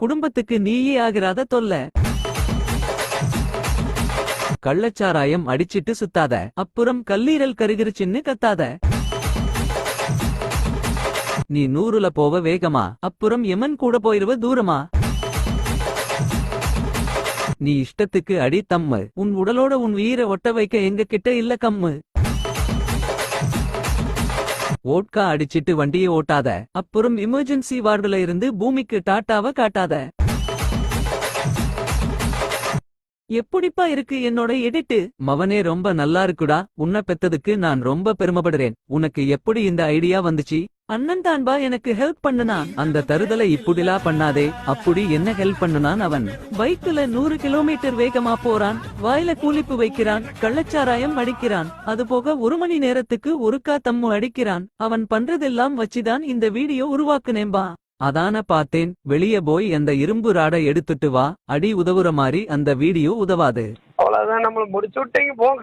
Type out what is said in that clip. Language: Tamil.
குடும்பத்துக்கு நீயே ஆகிறாத தொல்ல. கள்ளச்சாராயம் அடிச்சிட்டு சுத்தாத, அப்புறம் கல்லீரல் கருகிருச்சின்னு கத்தாத. நீ 100ல போவ வேகமா, அப்புறம் எமன் கூட போயிருவ தூரமா. நீ இஷ்டத்துக்கு அடி தம்மு, உன் உடலோட உன் உயிரை ஒட்ட வைக்க எங்க கிட்ட இல்ல கம்மு. ஓட்கா அடிச்சிட்டு வண்டியை ஓட்டாத, அப்புறம் எமர்ஜென்சி வார்டுல இருந்து பூமிக்கு டாட்டாவ காட்டாத. எப்படிப்பா இருக்கு என்னோட எடிட்டு? மவனே ரொம்ப நல்லா இருக்குடா, உன்னை பெத்ததுக்கு நான் ரொம்ப பெருமைப்படுறேன். உனக்கு எப்படி இந்த ஐடியா வந்துச்சு? அண்ணன் தான்பா எனக்கு ஹெல்ப் பண்ணுனான். அந்த தருதலை இப்படிலா பண்ணாதே. அப்படி என்ன ஹெல்ப் பண்ணுனான் அவன்? பைக்குல 100 கிலோமீட்டர் வேகமா போறான், வாயில கூலிப்பு வைக்கிறான், கள்ளச்சாராயம் அடிக்கிறான், அது போக 1 மணி நேரத்துக்கு ஒருக்கா தம்மு அடிக்கிறான். அவன் பண்றதெல்லாம் வச்சுதான் இந்த வீடியோ உருவாக்குனேன்பா. அதான பார்த்தேன். வெளியே போய் அந்த இரும்பு ராடை எடுத்துட்டு வா. அடி உதவுற மாதிரி அந்த வீடியோ உதவாது. அவ்வளவுதான், நம்மள முடிச்சு விட்டீங்க போங்க.